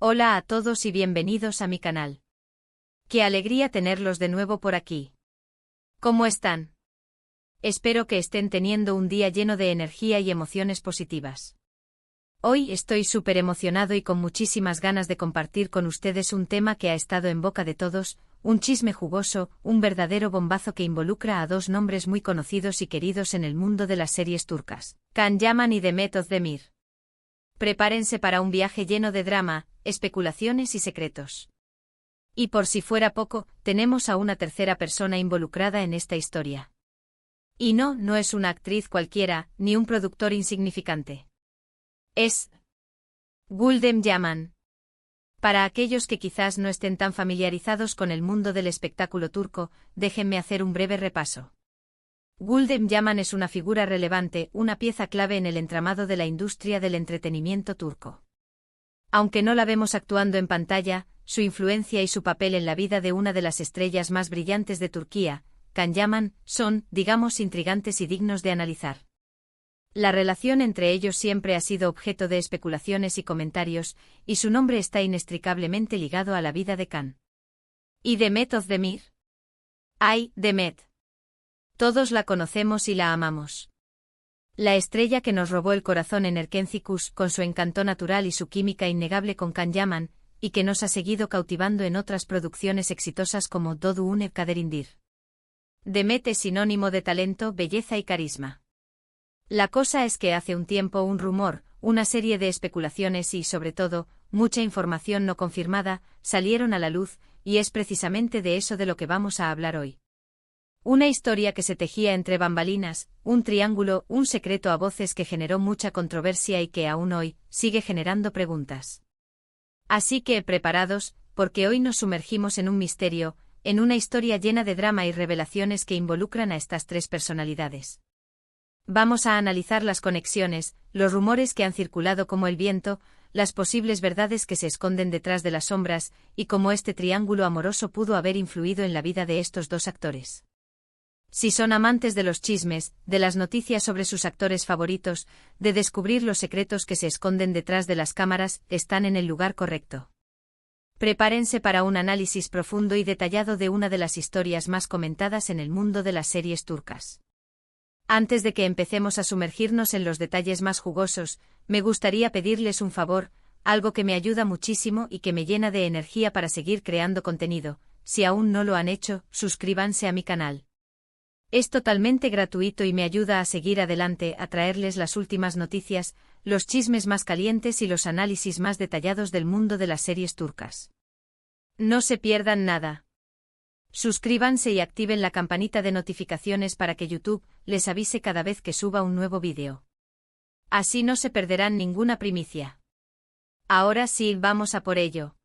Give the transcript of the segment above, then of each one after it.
Hola a todos y bienvenidos a mi canal. Qué alegría tenerlos de nuevo por aquí. ¿Cómo están? Espero que estén teniendo un día lleno de energía y emociones positivas. Hoy estoy súper emocionado y con muchísimas ganas de compartir con ustedes un tema que ha estado en boca de todos, un chisme jugoso, un verdadero bombazo que involucra a dos nombres muy conocidos y queridos en el mundo de las series turcas, Can Yaman y Demet Özdemir. Prepárense para un viaje lleno de drama, especulaciones y secretos. Y por si fuera poco, tenemos a una tercera persona involucrada en esta historia. Y no es una actriz cualquiera, ni un productor insignificante. Es Gülden Yaman. Para aquellos que quizás no estén tan familiarizados con el mundo del espectáculo turco, déjenme hacer un breve repaso. Gülden Yaman es una figura relevante, una pieza clave en el entramado de la industria del entretenimiento turco. Aunque no la vemos actuando en pantalla, su influencia y su papel en la vida de una de las estrellas más brillantes de Turquía, Can Yaman, son, digamos, intrigantes y dignos de analizar. La relación entre ellos siempre ha sido objeto de especulaciones y comentarios, y su nombre está inextricablemente ligado a la vida de Can. ¿Y Demet Özdemir? ¡Ay, Demet! Todos la conocemos y la amamos. La estrella que nos robó el corazón en Erkencikus con su encanto natural y su química innegable con Can Yaman, y que nos ha seguido cautivando en otras producciones exitosas como Doğu Une Kaderindir. Demet es sinónimo de talento, belleza y carisma. La cosa es que hace un tiempo un rumor, una serie de especulaciones y, sobre todo, mucha información no confirmada, salieron a la luz, y es precisamente de eso de lo que vamos a hablar hoy. Una historia que se tejía entre bambalinas, un triángulo, un secreto a voces que generó mucha controversia y que aún hoy sigue generando preguntas. Así que preparados, porque hoy nos sumergimos en un misterio, en una historia llena de drama y revelaciones que involucran a estas tres personalidades. Vamos a analizar las conexiones, los rumores que han circulado como el viento, las posibles verdades que se esconden detrás de las sombras, y cómo este triángulo amoroso pudo haber influido en la vida de estos dos actores. Si son amantes de los chismes, de las noticias sobre sus actores favoritos, de descubrir los secretos que se esconden detrás de las cámaras, están en el lugar correcto. Prepárense para un análisis profundo y detallado de una de las historias más comentadas en el mundo de las series turcas. Antes de que empecemos a sumergirnos en los detalles más jugosos, me gustaría pedirles un favor, algo que me ayuda muchísimo y que me llena de energía para seguir creando contenido. Si aún no lo han hecho, suscríbanse a mi canal. Es totalmente gratuito y me ayuda a seguir adelante, a traerles las últimas noticias, los chismes más calientes y los análisis más detallados del mundo de las series turcas. No se pierdan nada. Suscríbanse y activen la campanita de notificaciones para que YouTube les avise cada vez que suba un nuevo vídeo. Así no se perderán ninguna primicia. Ahora sí, vamos a por ello.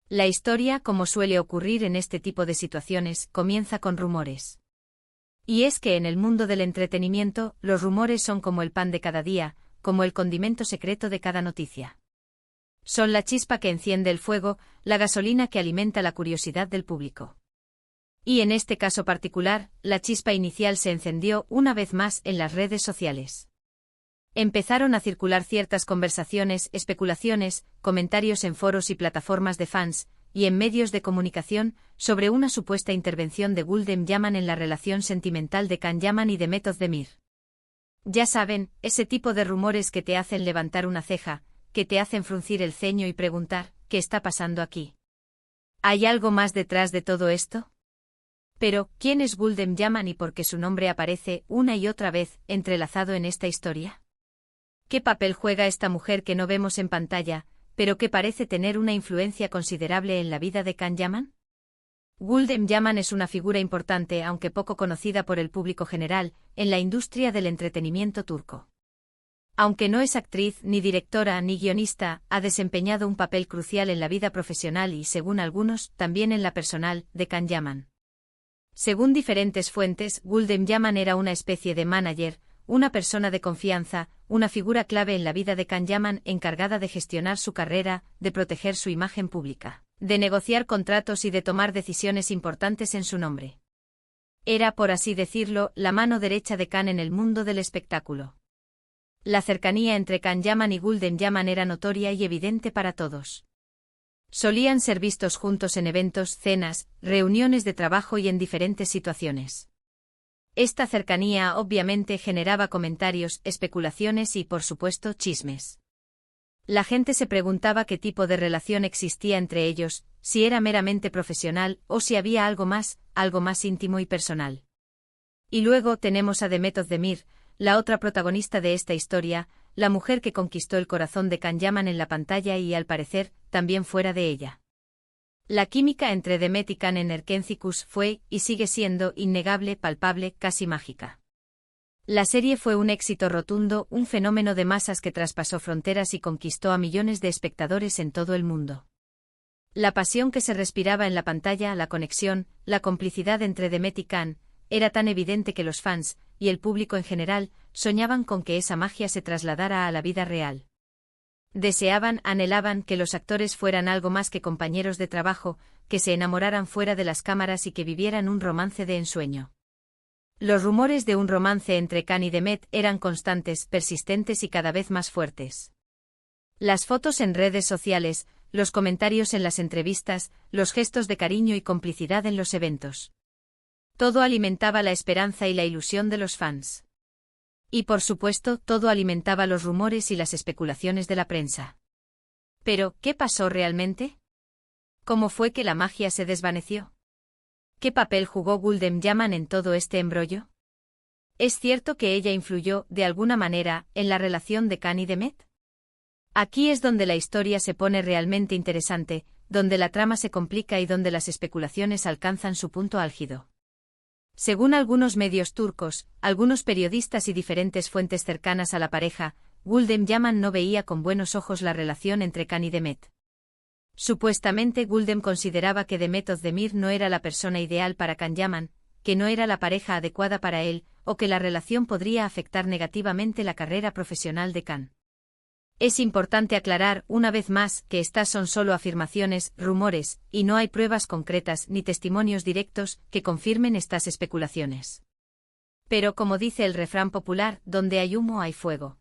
La historia, como suele ocurrir en este tipo de situaciones, comienza con rumores. Y es que en el mundo del entretenimiento, los rumores son como el pan de cada día, como el condimento secreto de cada noticia. Son la chispa que enciende el fuego, la gasolina que alimenta la curiosidad del público. Y en este caso particular, la chispa inicial se encendió una vez más en las redes sociales. Empezaron a circular ciertas conversaciones, especulaciones, comentarios en foros y plataformas de fans, y en medios de comunicación, sobre una supuesta intervención de Gülden Yaman en la relación sentimental de Can Yaman y Demet Özdemir. Ya saben, ese tipo de rumores que te hacen levantar una ceja, que te hacen fruncir el ceño y preguntar, ¿qué está pasando aquí? ¿Hay algo más detrás de todo esto? Pero, ¿quién es Gülden Yaman y por qué su nombre aparece una y otra vez entrelazado en esta historia? ¿Qué papel juega esta mujer que no vemos en pantalla, pero que parece tener una influencia considerable en la vida de Can Yaman? Gülden Yaman es una figura importante, aunque poco conocida por el público general, en la industria del entretenimiento turco. Aunque no es actriz, ni directora, ni guionista, ha desempeñado un papel crucial en la vida profesional y, según algunos, también en la personal, de Can Yaman. Según diferentes fuentes, Gülden Yaman era una especie de manager, una persona de confianza, una figura clave en la vida de Can Yaman encargada de gestionar su carrera, de proteger su imagen pública, de negociar contratos y de tomar decisiones importantes en su nombre. Era, por así decirlo, la mano derecha de Can en el mundo del espectáculo. La cercanía entre Can Yaman y Gülden Yaman era notoria y evidente para todos. Solían ser vistos juntos en eventos, cenas, reuniones de trabajo y en diferentes situaciones. Esta cercanía obviamente generaba comentarios, especulaciones y, por supuesto, chismes. La gente se preguntaba qué tipo de relación existía entre ellos, si era meramente profesional o si había algo más íntimo y personal. Y luego tenemos a Demet Özdemir, la otra protagonista de esta historia, la mujer que conquistó el corazón de Can Yaman en la pantalla y, al parecer, también fuera de ella. La química entre Demet y Can en Erkencikus fue, y sigue siendo, innegable, palpable, casi mágica. La serie fue un éxito rotundo, un fenómeno de masas que traspasó fronteras y conquistó a millones de espectadores en todo el mundo. La pasión que se respiraba en la pantalla, la conexión, la complicidad entre Demet y Can, era tan evidente que los fans, y el público en general, soñaban con que esa magia se trasladara a la vida real. Deseaban, anhelaban que los actores fueran algo más que compañeros de trabajo, que se enamoraran fuera de las cámaras y que vivieran un romance de ensueño. Los rumores de un romance entre Can y Demet eran constantes, persistentes y cada vez más fuertes. Las fotos en redes sociales, los comentarios en las entrevistas, los gestos de cariño y complicidad en los eventos. Todo alimentaba la esperanza y la ilusión de los fans. Y por supuesto, todo alimentaba los rumores y las especulaciones de la prensa. Pero, ¿qué pasó realmente? ¿Cómo fue que la magia se desvaneció? ¿Qué papel jugó Gulden Yaman en todo este embrollo? ¿Es cierto que ella influyó, de alguna manera, en la relación de Can y Demet? Aquí es donde la historia se pone realmente interesante, donde la trama se complica y donde las especulaciones alcanzan su punto álgido. Según algunos medios turcos, algunos periodistas y diferentes fuentes cercanas a la pareja, Gulden Yaman no veía con buenos ojos la relación entre Can y Demet. Supuestamente Gulden consideraba que Demet Özdemir no era la persona ideal para Can Yaman, que no era la pareja adecuada para él, o que la relación podría afectar negativamente la carrera profesional de Can. Es importante aclarar, una vez más, que estas son solo afirmaciones, rumores, y no hay pruebas concretas ni testimonios directos que confirmen estas especulaciones. Pero como dice el refrán popular, donde hay humo hay fuego.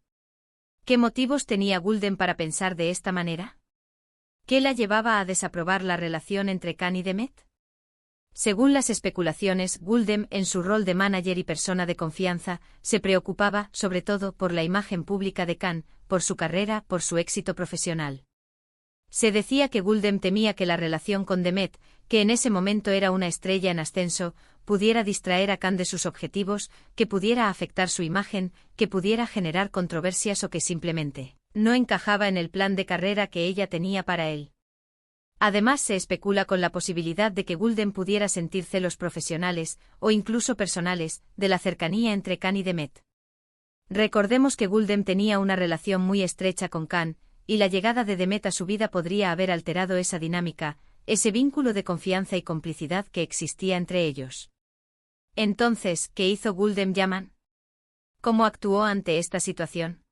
¿Qué motivos tenía Gulden para pensar de esta manera? ¿Qué la llevaba a desaprobar la relación entre Can y Demet? Según las especulaciones, Gulden, en su rol de manager y persona de confianza, se preocupaba, sobre todo, por la imagen pública de Can, por su carrera, por su éxito profesional. Se decía que Gulden temía que la relación con Demet, que en ese momento era una estrella en ascenso, pudiera distraer a Can de sus objetivos, que pudiera afectar su imagen, que pudiera generar controversias o que simplemente no encajaba en el plan de carrera que ella tenía para él. Además se especula con la posibilidad de que Gulden pudiera sentir celos profesionales, o incluso personales, de la cercanía entre Can y Demet. Recordemos que Gulden tenía una relación muy estrecha con Can, y la llegada de Demet a su vida podría haber alterado esa dinámica, ese vínculo de confianza y complicidad que existía entre ellos. Entonces, ¿qué hizo Gulden Yaman? ¿Cómo actuó ante esta situación?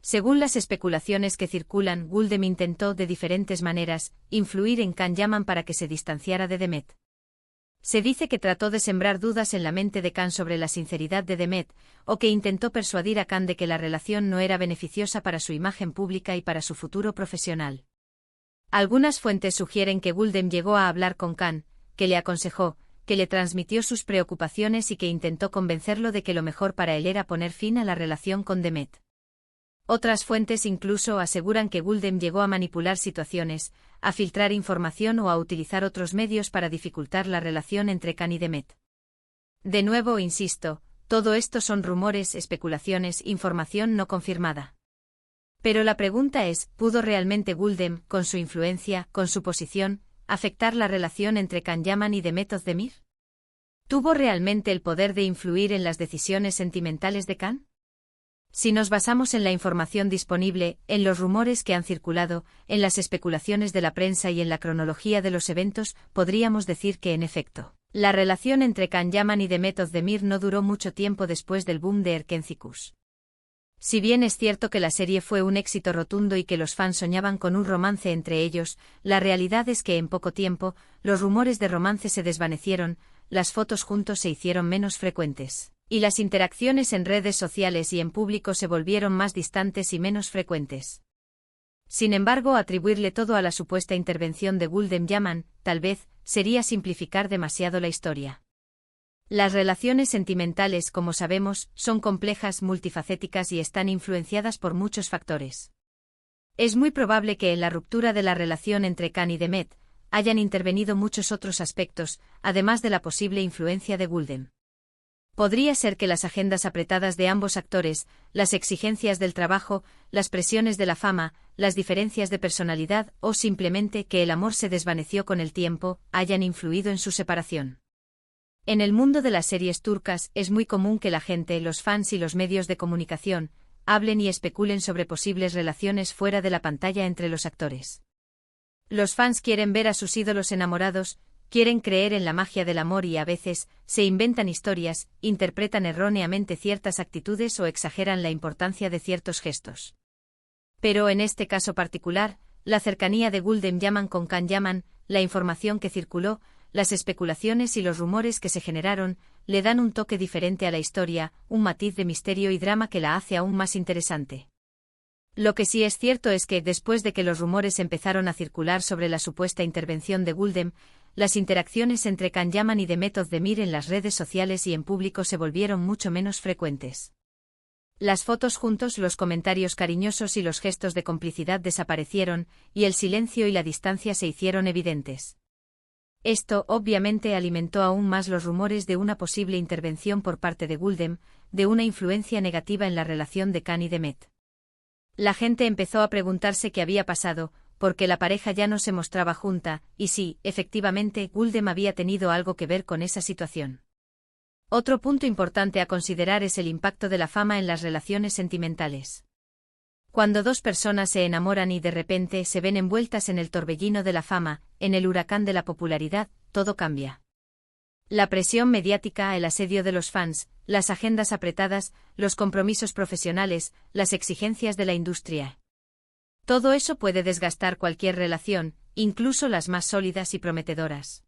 Según las especulaciones que circulan, Gulden intentó, de diferentes maneras, influir en Can Yaman para que se distanciara de Demet. Se dice que trató de sembrar dudas en la mente de Can sobre la sinceridad de Demet, o que intentó persuadir a Can de que la relación no era beneficiosa para su imagen pública y para su futuro profesional. Algunas fuentes sugieren que Gulden llegó a hablar con Can, que le aconsejó, que le transmitió sus preocupaciones y que intentó convencerlo de que lo mejor para él era poner fin a la relación con Demet. Otras fuentes incluso aseguran que Gulden llegó a manipular situaciones, a filtrar información o a utilizar otros medios para dificultar la relación entre Can y Demet. De nuevo insisto, todo esto son rumores, especulaciones, información no confirmada. Pero la pregunta es, ¿pudo realmente Gulden, con su influencia, con su posición, afectar la relación entre Can Yaman y Demet Özdemir? ¿Tuvo realmente el poder de influir en las decisiones sentimentales de Can? Si nos basamos en la información disponible, en los rumores que han circulado, en las especulaciones de la prensa y en la cronología de los eventos, podríamos decir que en efecto, la relación entre Can Yaman y Demet Özdemir no duró mucho tiempo después del boom de Erkencikus. Si bien es cierto que la serie fue un éxito rotundo y que los fans soñaban con un romance entre ellos, la realidad es que en poco tiempo, los rumores de romance se desvanecieron, las fotos juntos se hicieron menos frecuentes, y las interacciones en redes sociales y en público se volvieron más distantes y menos frecuentes. Sin embargo, atribuirle todo a la supuesta intervención de Gulden Yaman, tal vez, sería simplificar demasiado la historia. Las relaciones sentimentales, como sabemos, son complejas, multifacéticas y están influenciadas por muchos factores. Es muy probable que en la ruptura de la relación entre Khan y Demet hayan intervenido muchos otros aspectos, además de la posible influencia de Gulden. Podría ser que las agendas apretadas de ambos actores, las exigencias del trabajo, las presiones de la fama, las diferencias de personalidad o simplemente que el amor se desvaneció con el tiempo, hayan influido en su separación. En el mundo de las series turcas es muy común que la gente, los fans y los medios de comunicación, hablen y especulen sobre posibles relaciones fuera de la pantalla entre los actores. Los fans quieren ver a sus ídolos enamorados, quieren creer en la magia del amor y a veces se inventan historias, interpretan erróneamente ciertas actitudes o exageran la importancia de ciertos gestos. Pero en este caso particular, la cercanía de Gulden Yaman con Khan Yaman, la información que circuló, las especulaciones y los rumores que se generaron, le dan un toque diferente a la historia, un matiz de misterio y drama que la hace aún más interesante. Lo que sí es cierto es que, después de que los rumores empezaron a circular sobre la supuesta intervención de Gulden, las interacciones entre Khan Yaman y Demet Özdemir en las redes sociales y en público se volvieron mucho menos frecuentes. Las fotos juntos, los comentarios cariñosos y los gestos de complicidad desaparecieron, y el silencio y la distancia se hicieron evidentes. Esto, obviamente, alimentó aún más los rumores de una posible intervención por parte de Gulden, de una influencia negativa en la relación de Khan y Demet. La gente empezó a preguntarse qué había pasado, porque la pareja ya no se mostraba junta, y si, efectivamente, Gulden había tenido algo que ver con esa situación. Otro punto importante a considerar es el impacto de la fama en las relaciones sentimentales. Cuando dos personas se enamoran y de repente se ven envueltas en el torbellino de la fama, en el huracán de la popularidad, todo cambia. La presión mediática, el asedio de los fans, las agendas apretadas, los compromisos profesionales, las exigencias de la industria. Todo eso puede desgastar cualquier relación, incluso las más sólidas y prometedoras.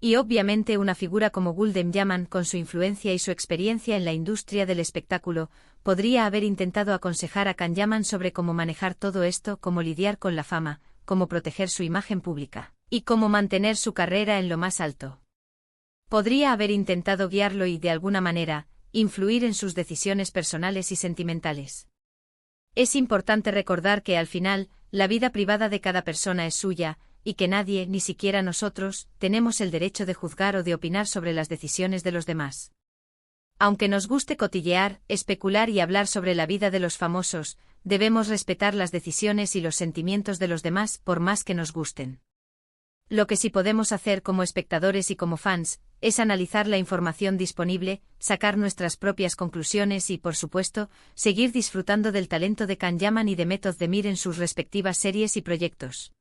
Y obviamente una figura como Gulden Yaman, con su influencia y su experiencia en la industria del espectáculo, podría haber intentado aconsejar a Khan Yaman sobre cómo manejar todo esto, cómo lidiar con la fama, cómo proteger su imagen pública, y cómo mantener su carrera en lo más alto. Podría haber intentado guiarlo y, de alguna manera, influir en sus decisiones personales y sentimentales. Es importante recordar que, al final, la vida privada de cada persona es suya, y que nadie, ni siquiera nosotros, tenemos el derecho de juzgar o de opinar sobre las decisiones de los demás. Aunque nos guste cotillear, especular y hablar sobre la vida de los famosos, debemos respetar las decisiones y los sentimientos de los demás, por más que nos gusten. Lo que sí podemos hacer como espectadores y como fans, es analizar la información disponible, sacar nuestras propias conclusiones y, por supuesto, seguir disfrutando del talento de Khan Yaman y Demet Özdemir en sus respectivas series y proyectos.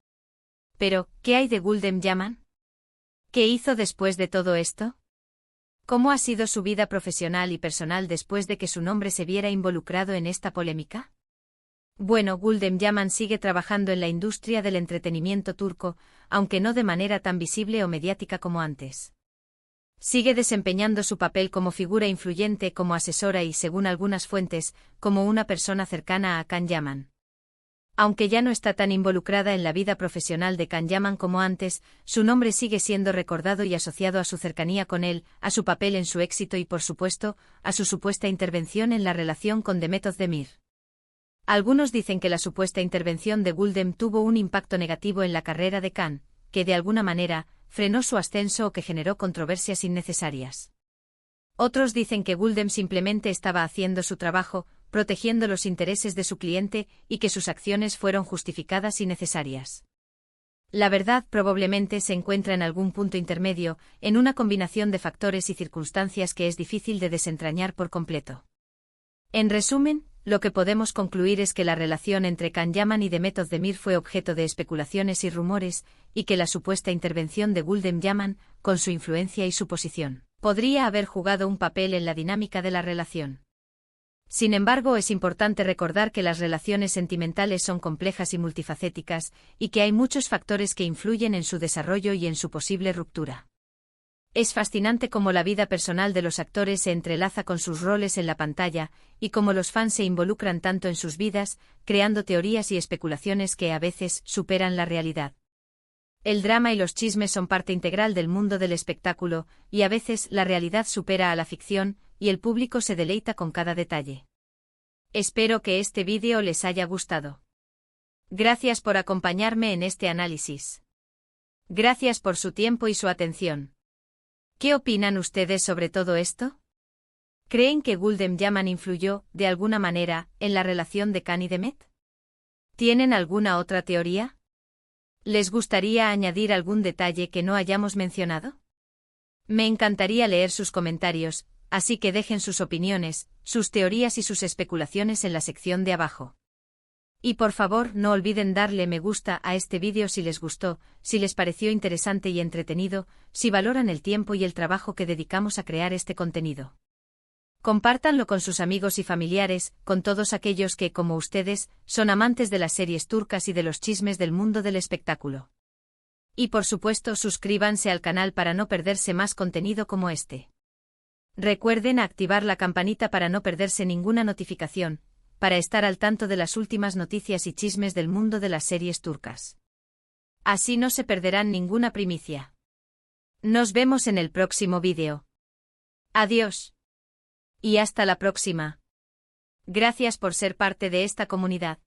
Pero, ¿qué hay de Gulden Yaman? ¿Qué hizo después de todo esto? ¿Cómo ha sido su vida profesional y personal después de que su nombre se viera involucrado en esta polémica? Bueno, Gulden Yaman sigue trabajando en la industria del entretenimiento turco, aunque no de manera tan visible o mediática como antes. Sigue desempeñando su papel como figura influyente, como asesora y, según algunas fuentes, como una persona cercana a Khan Yaman. Aunque ya no está tan involucrada en la vida profesional de Khan Yaman como antes, su nombre sigue siendo recordado y asociado a su cercanía con él, a su papel en su éxito y, por supuesto, a su supuesta intervención en la relación con Demet Özdemir. Algunos dicen que la supuesta intervención de Gulden tuvo un impacto negativo en la carrera de Khan, que de alguna manera frenó su ascenso o que generó controversias innecesarias. Otros dicen que Gulden simplemente estaba haciendo su trabajo, protegiendo los intereses de su cliente, y que sus acciones fueron justificadas y necesarias. La verdad probablemente se encuentra en algún punto intermedio, en una combinación de factores y circunstancias que es difícil de desentrañar por completo. En resumen, lo que podemos concluir es que la relación entre Khan Yaman y Demet Özdemir fue objeto de especulaciones y rumores, y que la supuesta intervención de Gulden Yaman, con su influencia y su posición, podría haber jugado un papel en la dinámica de la relación. Sin embargo, es importante recordar que las relaciones sentimentales son complejas y multifacéticas, y que hay muchos factores que influyen en su desarrollo y en su posible ruptura. Es fascinante cómo la vida personal de los actores se entrelaza con sus roles en la pantalla, y cómo los fans se involucran tanto en sus vidas, creando teorías y especulaciones que a veces superan la realidad. El drama y los chismes son parte integral del mundo del espectáculo, y a veces la realidad supera a la ficción, y el público se deleita con cada detalle. Espero que este vídeo les haya gustado. Gracias por acompañarme en este análisis. Gracias por su tiempo y su atención. ¿Qué opinan ustedes sobre todo esto? ¿Creen que Gulden Yaman influyó, de alguna manera, en la relación de Khan y Demet? ¿Tienen alguna otra teoría? ¿Les gustaría añadir algún detalle que no hayamos mencionado? Me encantaría leer sus comentarios, así que dejen sus opiniones, sus teorías y sus especulaciones en la sección de abajo. Y por favor no olviden darle me gusta a este vídeo si les gustó, si les pareció interesante y entretenido, si valoran el tiempo y el trabajo que dedicamos a crear este contenido. Compártanlo con sus amigos y familiares, con todos aquellos que, como ustedes, son amantes de las series turcas y de los chismes del mundo del espectáculo. Y por supuesto suscríbanse al canal para no perderse más contenido como este. Recuerden activar la campanita para no perderse ninguna notificación, para estar al tanto de las últimas noticias y chismes del mundo de las series turcas. Así no se perderán ninguna primicia. Nos vemos en el próximo vídeo. Adiós. Y hasta la próxima. Gracias por ser parte de esta comunidad.